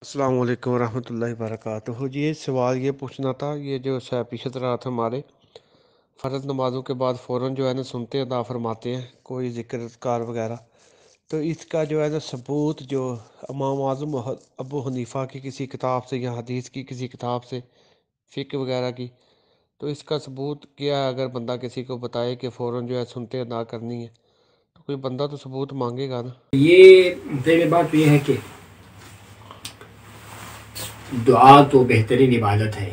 السلام علیکم ورحمۃ اللہ وبرکاتہ جی، یہ سوال یہ پوچھنا تھا، یہ جو پیشت رہا تھا ہمارے فرض نمازوں کے بعد فوراً جو ہے نا سنتے ادا فرماتے ہیں کوئی ذکر اذکار وغیرہ، تو اس کا جو ہے نا ثبوت جو امام اعظم ابو حنیفہ کی کسی کتاب سے یا حدیث کی کسی کتاب سے فقہ وغیرہ کی، تو اس کا ثبوت کیا ہے؟ اگر بندہ کسی کو بتائے کہ فوراً جو ہے سنتے ادا کرنی ہے تو کوئی بندہ تو ثبوت مانگے گا نا۔ یہ پہلی بات یہ ہے کہ دعا تو بہترین عبادت ہے۔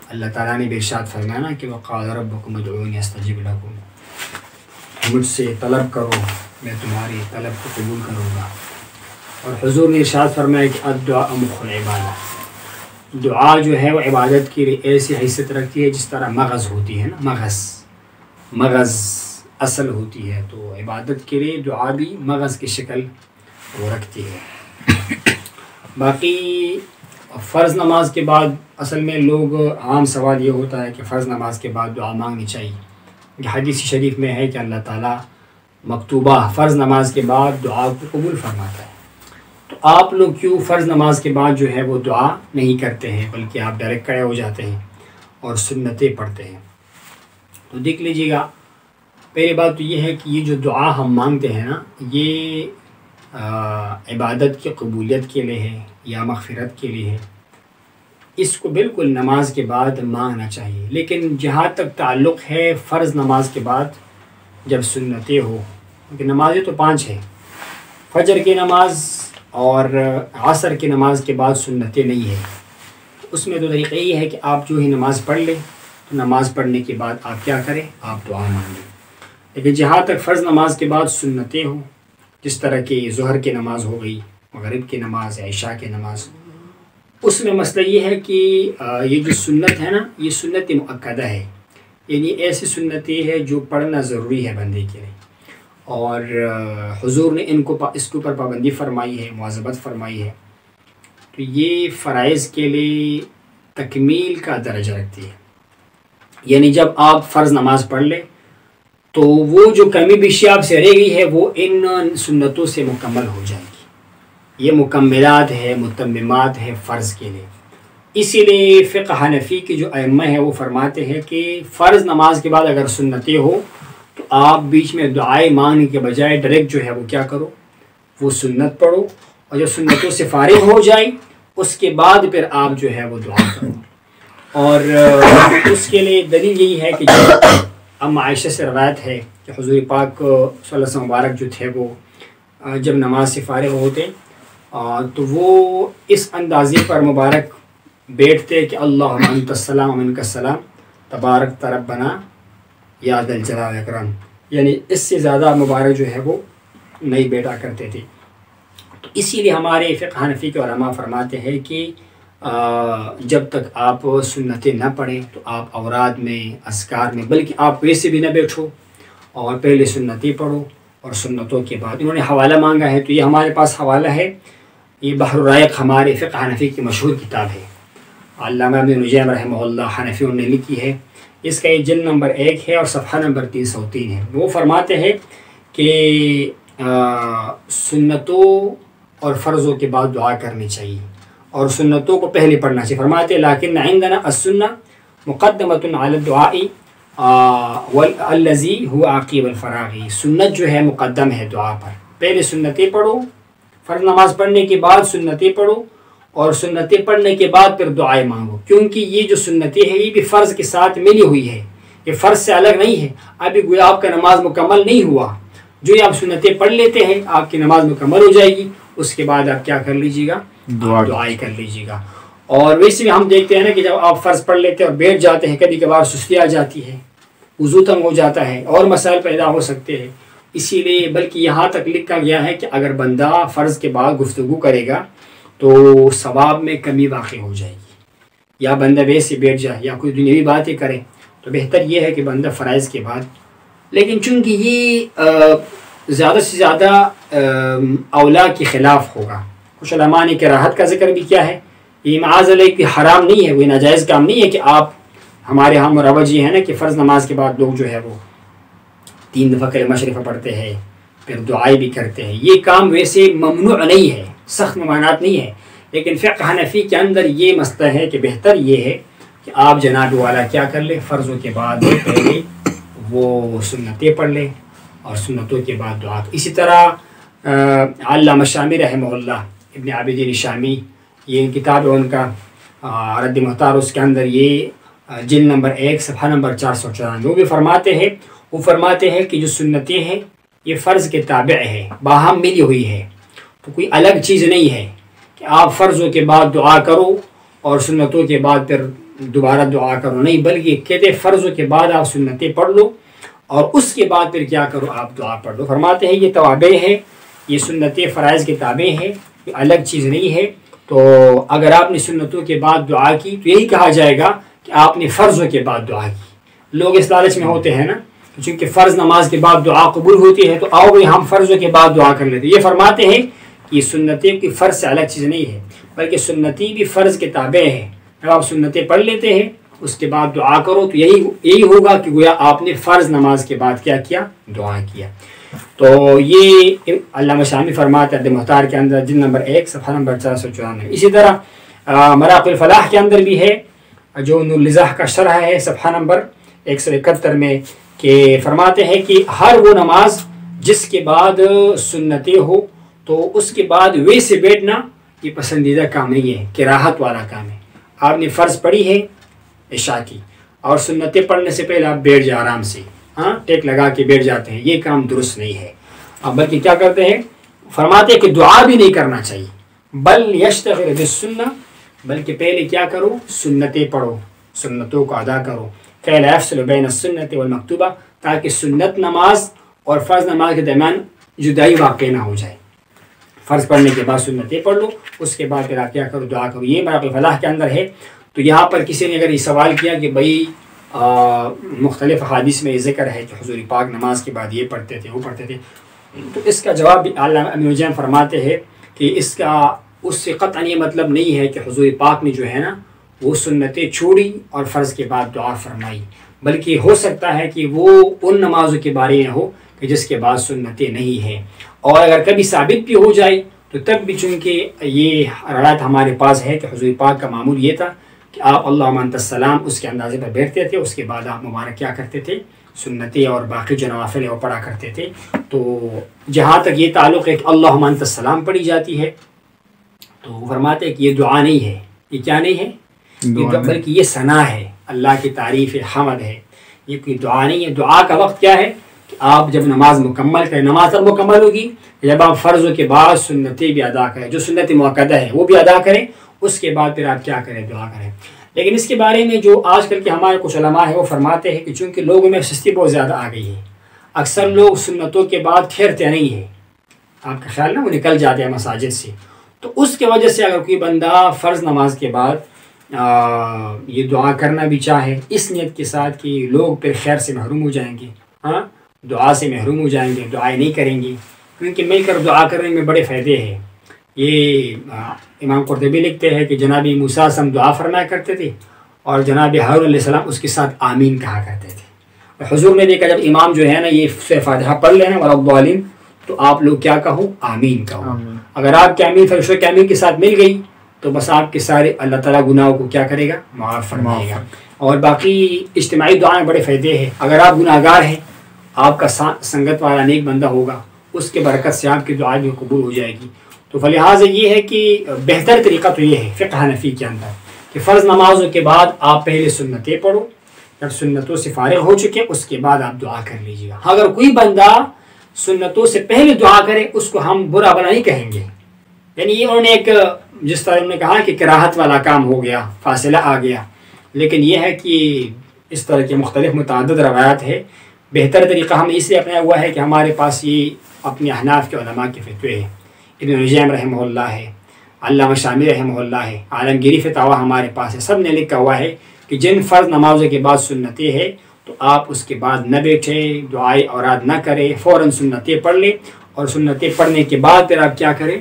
اللہ تعالیٰ نے بے ارشاد فرمایا نا کہ وقال ربکم ادعونی استجب لکم، مجھ سے طلب کرو میں تمہاری طلب کو قبول کروں گا۔ اور حضور نے ارشاد فرمایا کہ الدعاء مخ العبادہ، دعا جو ہے وہ عبادت کی ایسی حیثیت رکھتی ہے جس طرح مغز ہوتی ہے نا، مغز اصل ہوتی ہے، تو عبادت کے لیے دعا بھی مغز کی شکل وہ رکھتی ہے۔ باقی فرض نماز کے بعد اصل میں لوگ عام سوال یہ ہوتا ہے کہ فرض نماز کے بعد دعا مانگنی چاہیے، کہ حدیث شریف میں ہے کہ اللہ تعالیٰ مکتوبہ فرض نماز کے بعد دعا کو قبول فرماتا ہے، تو آپ لوگ کیوں فرض نماز کے بعد جو ہے وہ دعا نہیں کرتے ہیں بلکہ آپ ڈائریکٹ کھڑے ہو جاتے ہیں اور سنتیں پڑھتے ہیں؟ تو دیکھ لیجیے گا، پہلی بات تو یہ ہے کہ یہ جو دعا ہم مانگتے ہیں نا، یہ عبادت کی قبولیت کے لیے ہے یا مغفرت کے لیے ہے، اس کو بالکل نماز کے بعد مانگنا چاہیے۔ لیکن جہاں تک تعلق ہے فرض نماز کے بعد جب سنتیں ہو، کیونکہ نمازیں تو 5 ہیں، فجر کی نماز اور عصر کی نماز کے بعد سنتیں نہیں ہیں، اس میں تو طریقہ یہ ہے کہ آپ جو ہی نماز پڑھ لیں، تو نماز پڑھنے کے بعد آپ کیا کریں؟ آپ دعا مانگیں۔ لیکن جہاں تک فرض نماز کے بعد سنتیں ہوں، جس طرح کی ظہر کی نماز ہو گئی، مغرب کی نماز، عشاء کی نماز، اس میں مسئلہ یہ ہے کہ یہ جو سنت ہے نا، یہ سنت مؤکدہ ہے، یعنی ایسی سنتیں ہے جو پڑھنا ضروری ہے بندے کے لیے، اور حضور نے اس کے اوپر پابندی فرمائی ہے، مواظبت فرمائی ہے، تو یہ فرائض کے لیے تکمیل کا درجہ رکھتی ہے۔ یعنی جب آپ فرض نماز پڑھ لیں تو وہ جو کمی بیشی آپ سے رہ گئی ہے وہ ان سنتوں سے مکمل ہو جائے گی، یہ مکملات ہے، متممات ہے فرض کے لیے۔ اسی لیے فقہ حنفی کی جو ائمہ ہیں وہ فرماتے ہیں کہ فرض نماز کے بعد اگر سنتیں ہو تو آپ بیچ میں دعائیں مانگنے کے بجائے ڈائریکٹ جو ہے وہ کیا کرو، وہ سنت پڑھو، اور جب سنتوں سے فارغ ہو جائے اس کے بعد پھر آپ جو ہے وہ دعا کرو۔ اور اس کے لیے دلیل یہی ہے کہ جو ام عائشہ سے روایت ہے کہ حضور پاک صلی اللہ علیہ وسلم مبارک جو تھے وہ جب نماز سے فارغ ہوتے تو وہ اس اندازے پر مبارک بیٹھتے کہ اللہم انت السلام و منک السلام تبارک ربنا یا ذا الجلال والاکرام، یعنی اس سے زیادہ مبارک جو ہے وہ نہیں بیٹھا کرتے تھے۔ تو اسی لیے ہمارے فقہ حنفی کے علماء فرماتے ہیں کہ جب تک آپ سنتیں نہ پڑھیں تو آپ اوراد میں، اذکار میں، بلکہ آپ ویسے بھی نہ بیٹھو اور پہلے سنتیں پڑھو اور سنتوں کے بعد انہوں نے حوالہ مانگا ہے، تو یہ ہمارے پاس حوالہ ہے، یہ بحر الرائق ہمارے فقہ حنفی کی مشہور کتاب ہے، علامہ ابن نجیم رحمہ اللہ حنفی نے لکھی ہے، اس کا یہ جلد نمبر 1 ہے اور صفحہ نمبر 303 ہے۔ وہ فرماتے ہیں کہ سنتوں اور فرضوں کے بعد دعا کرنی چاہیے اور سنتوں کو پہلے پڑھنا چاہیے۔ فرماتے ہیں لیکن عندنا السنہ مقدمۃ علی الدعاء والذی هو عقیب الفراغ، سنت جو ہے مقدم ہے دعا پر، پہلے سنتیں پڑھو، فرض نماز پڑھنے کے بعد سنتیں پڑھو اور سنتیں پڑھنے کے بعد پھر دعائیں مانگو، کیونکہ یہ جو سنتیں ہیں یہ بھی فرض کے ساتھ ملی ہوئی ہے، یہ فرض سے الگ نہیں ہے۔ ابھی گویا آپ کا نماز مکمل نہیں ہوا، جو آپ سنتیں پڑھ لیتے ہیں آپ کی نماز مکمل ہو جائے گی، اس کے بعد آپ کیا کر لیجیے گا؟ دعائیں کر لیجیے گا۔ اور ویسے بھی ہم دیکھتے ہیں نا کہ جب آپ فرض پڑھ لیتے ہیں اور بیٹھ جاتے ہیں، کبھی کبھار سستی آ جاتی ہے، وضو تنگ ہو جاتا ہے اور مسائل پیدا ہو سکتے ہیں، اسی لیے بلکہ یہاں تک لکھا گیا ہے کہ اگر بندہ فرض کے بعد گفتگو کرے گا تو ثواب میں کمی واقع ہو جائے گی، یا بندہ ویسے بیٹھ جائے یا کوئی دنیاوی باتیں کرے، تو بہتر یہ ہے کہ بندہ فرائض کے بعد، لیکن چونکہ یہ زیادہ سے زیادہ اولا کے خلاف ہوگا، کچھ علماء نے کراہت کا ذکر بھی کیا ہے، یہ معاذ اللہ کہ حرام نہیں ہے، وہ ناجائز کام نہیں ہے کہ آپ، ہمارے ہاں مروج یہ ہے نا کہ فرض نماز کے بعد لوگ جو ہے وہ 3 دفعہ کلمہ شریفہ پڑھتے ہیں، پھر دعائیں بھی کرتے ہیں، یہ کام ویسے ممنوع نہیں ہے، سخت ممانعت نہیں ہے، لیکن فقہ حنفی کے اندر یہ مسئلہ ہے کہ بہتر یہ ہے کہ آپ جناب والا کیا کر لیں، فرضوں کے بعد پہلے وہ سنتیں پڑھ لیں اور سنتوں کے بعد دعا. اسی طرح علامہ شامی رحمہ اللہ، ابن عابدین شامی، یہ کتاب ہے ان کا رد محتار، اس کے اندر یہ جلد نمبر 1 صفحہ نمبر 494 وہ بھی فرماتے ہیں کہ جو سنتیں ہیں یہ فرض کے تابع ہے، باہم ملی ہوئی ہے، تو کوئی الگ چیز نہیں ہے کہ آپ فرضوں کے بعد دعا کرو اور سنتوں کے بعد پھر دوبارہ دعا کرو، نہیں، بلکہ کہتے فرضوں کے بعد آپ سنتیں پڑھ لو اور اس کے بعد پھر کیا کرو، آپ دعا پڑھ لو. فرماتے ہیں یہ توابع ہے، یہ سنتیں فرائض کے تابع ہیں، یہ الگ چیز نہیں ہے. تو اگر آپ نے سنتوں کے بعد دعا کی تو یہی کہا جائے گا کہ آپ نے فرضوں کے بعد دعا کی. لوگ اس لالچ میں ہوتے ہیں نا، چونکہ فرض نماز کے بعد دعا قبول ہوتی ہے تو آؤ بھائی ہم فرضوں کے بعد دعا کر لیتے. یہ فرماتے ہیں کہ یہ سنتیں کی فرض سے الگ چیز نہیں ہے، بلکہ سنتی بھی فرض کے تابع ہے. جب آپ سنتیں پڑھ لیتے ہیں اس کے بعد دعا کرو تو یہی ہوگا کہ گویا آپ نے فرض نماز کے بعد کیا کیا، دعا کیا. تو یہ علامہ شامی فرماتے ہیں محتار کے اندر جلد نمبر 1 صفحہ نمبر 494. اسی طرح مراقِ الفلاح کے اندر بھی ہے، جو نور الازاح کا شرح ہے صفحہ نمبر 171 میں، کہ فرماتے ہیں کہ ہر وہ نماز جس کے بعد سنتیں ہو تو اس کے بعد ویسے بیٹھنا یہ پسندیدہ کام نہیں ہے، کراہت والا کام ہے. آپ نے فرض پڑھی ہے عشاء کی اور سنتیں پڑھنے سے پہلے آپ بیٹھ جائیں آرام سے، ٹیک لگا کے بیٹھ جاتے ہیں، یہ کام درست نہیں ہے. بلکہ کیا کرتے ہیں، فرماتے ہیں کہ دعا بھی نہیں کرنا چاہیے، بل یشتغل بالسنہ، بلکہ پہلے کیا کرو، سنتیں پڑھو، سنتوں کو ادا کرو. کہ لا یفصل بین السنۃ والمکتوبہ، تاکہ سنت نماز اور فرض نماز کے درمیان جدائی واقع نہ ہو جائے. فرض پڑھنے کے بعد سنتیں پڑھ لو، اس کے بعد پھر آپ کیا کرو، دعا کرو. یہ مراقِ الفلاح کے اندر ہے. تو یہاں پر کسی نے اگر یہ سوال کیا کہ بھائی مختلف احادیث میں یہ ذکر ہے کہ حضور پاک نماز کے بعد یہ پڑھتے تھے وہ پڑھتے تھے، تو اس کا جواب بھی علامہ ابن الجیم فرماتے ہیں کہ اس سے قطعاً یہ مطلب نہیں ہے کہ حضور پاک نے جو ہے نا وہ سنتیں چھوڑی اور فرض کے بعد دعا فرمائی، بلکہ ہو سکتا ہے کہ وہ ان نمازوں کے بارے میں ہو کہ جس کے بعد سنتیں نہیں ہیں. اور اگر کبھی ثابت بھی ہو جائے تو تب بھی چونکہ یہ روایت ہمارے پاس ہے کہ حضور پاک کا معمول یہ تھا کہ آپ اللہم انت السلام اس کے اندازے پر بیٹھتے تھے، اس کے بعد آپ مبارک کیا کرتے تھے، سنتیں اور باقی جو نوافل ہے وہ پڑھا کرتے تھے. تو جہاں تک یہ تعلق ہے کہ اللہم انت السلام پڑھی جاتی ہے تو وہ فرماتے ہیں کہ یہ دعا نہیں ہے. یہ کیا نہیں ہے، بلکہ یہ ثنا ہے، اللہ کی تعریف حمد ہے، یہ کوئی دعا نہیں ہے. دعا کا وقت کیا ہے کہ آپ جب نماز مکمل کریں، نماز تب مکمل ہوگی جب آپ فرضوں کے بعد سنتیں بھی ادا کریں، جو سنت مؤکدہ ہے وہ بھی ادا کریں، اس کے بعد پھر آپ کیا کریں، دعا کریں. لیکن اس کے بارے میں جو آج کل کے ہمارے کچھ علماء ہیں وہ فرماتے ہیں کہ چونکہ لوگوں میں سستی بہت زیادہ آ گئی ہے، اکثر لوگ سنتوں کے بعد ٹھہرتے نہیں ہیں، آپ کا خیال نا وہ نکل جاتے ہیں مساجد سے. تو اس کی وجہ سے اگر کوئی بندہ فرض نماز کے بعد یہ دعا کرنا بھی چاہے اس نیت کے ساتھ کہ لوگ پھر خیر سے محروم ہو جائیں گے، دعا سے محروم ہو جائیں گے، دعائیں نہیں کریں گے، کیونکہ مل کر دعا کرنے میں بڑے فائدے ہیں. یہ امام قرطبی لکھتے ہیں کہ جناب موسیٰ ہم دعا فرمایا کرتے تھے اور جناب ہارون علیہ السلام اس کے ساتھ آمین کہا کرتے تھے. اور حضور نے دیکھا جب امام جو ہے نا یہ سورہ فاتحہ پڑھ لینا ولا الضالین تو آپ لوگ کیا کہو، آمین کہو. اگر آپ کی آمین فرشتوں کی آمین کے ساتھ مل گئی تو بس آپ کے سارے اللہ تعالیٰ گناہوں کو کیا کرے گا، معاف فرمائے گا. اور باقی اجتماعی دعائیں بڑے فائدے ہیں. اگر آپ گناہ گار ہیں، آپ کا سنگت والا نیک بندہ ہوگا، اس کے برکت سے آپ کی دعائیں بھی قبول ہو جائے گی. تو فلہٰذا یہ ہے کہ بہتر طریقہ تو یہ ہے فقہ حنفی کے اندر کہ فرض نمازوں کے بعد آپ پہلے سنتیں پڑھو، جب سنتوں سے فارغ ہو چکے اس کے بعد آپ دعا کر لیجیے گا. اگر کوئی بندہ سنتوں سے پہلے دعا کرے اس کو ہم برا بھلا نہیں کہیں گے، یعنی یہ انہوں نے ایک جس طرح انہوں نے کہا کہ کراہت والا کام ہو گیا، فاصلہ آ گیا. لیکن یہ ہے کہ اس طرح کے مختلف متعدد روایات ہے. بہتر طریقہ ہم اس لیے اپنایا ہوا ہے کہ ہمارے پاس یہ اپنے احناف کے علماء کے فتوے ہیں. ابن الجیم رحمہ اللہ ہے، علامہ شامی رحمہ اللہ ہے، عالمگیری فتاویٰ ہمارے پاس ہے. سب نے لکھا ہوا ہے کہ جن فرض نمازوں کے بعد سنتیں ہیں تو آپ اس کے بعد نہ بیٹھے، دعائے اوراد نہ کریں، فوراً سنتیں پڑھ لیں اور سنتیں پڑھنے کے بعد پھر آپ کیا کریں،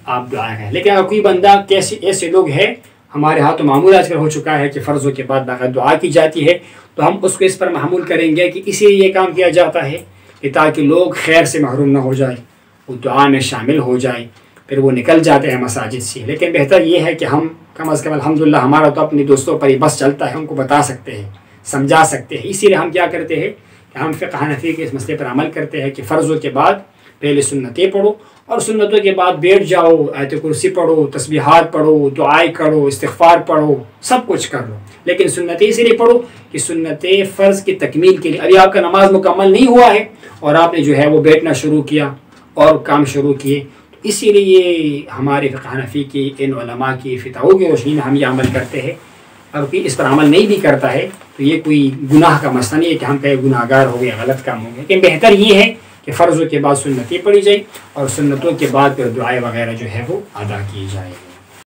آپ دعا کریں. لیکن اگر کوئی بندہ ایسے لوگ ہیں، ہمارے ہاں تو معمول آج کل ہو چکا ہے کہ فرضوں کے بعد باقاعدہ دعا کی جاتی ہے، تو ہم اس کو اس پر محمول کریں گے کہ اسی لیے یہ کام کیا جاتا ہے کہ تاکہ لوگ خیر سے محروم نہ ہو جائیں، وہ دعا میں شامل ہو جائیں. پھر وہ نکل جاتے ہیں مساجد سے. لیکن بہتر یہ ہے کہ ہم کم از کم الحمدللہ ہمارا تو اپنے دوستوں پر ہی بس چلتا ہے، ان کو بتا سکتے ہیں، سمجھا سکتے ہیں. اسی لیے ہم کیا کرتے ہیں کہ ہم فقہ حنفی کے اس مسئلے پر عمل کرتے ہیں کہ فرضوں کے بعد پہلے سنتیں پڑھو، اور سنتوں کے بعد بیٹھ جاؤ، آیت کرسی پڑھو، تسبیحات پڑھو، دعائیں کرو، استغفار پڑھو، سب کچھ کر لو. لیکن سنتیں اسی لیے پڑھو کہ سنتیں فرض کی تکمیل کے لیے. ابھی آپ کا نماز مکمل نہیں ہوا ہے اور آپ نے جو ہے وہ بیٹھنا شروع کیا اور کام شروع کیے، تو اسی لیے ہمارے فقہ حنفی کی ان علماء کی فتاوی کی روشنی میں ہم یہ عمل کرتے ہیں. اور کوئی اس پر عمل نہیں بھی کرتا ہے تو یہ کوئی گناہ کا مسئلہ نہیں ہے کہ ہم کہیں گناہ گار ہو گئے، غلط کام ہو گئے. لیکن بہتر یہ ہے کہ فرضوں کے بعد سنتیں پڑھی جائے اور سنتوں کے بعد پھر دعائیں وغیرہ جو ہے وہ ادا کی جائے.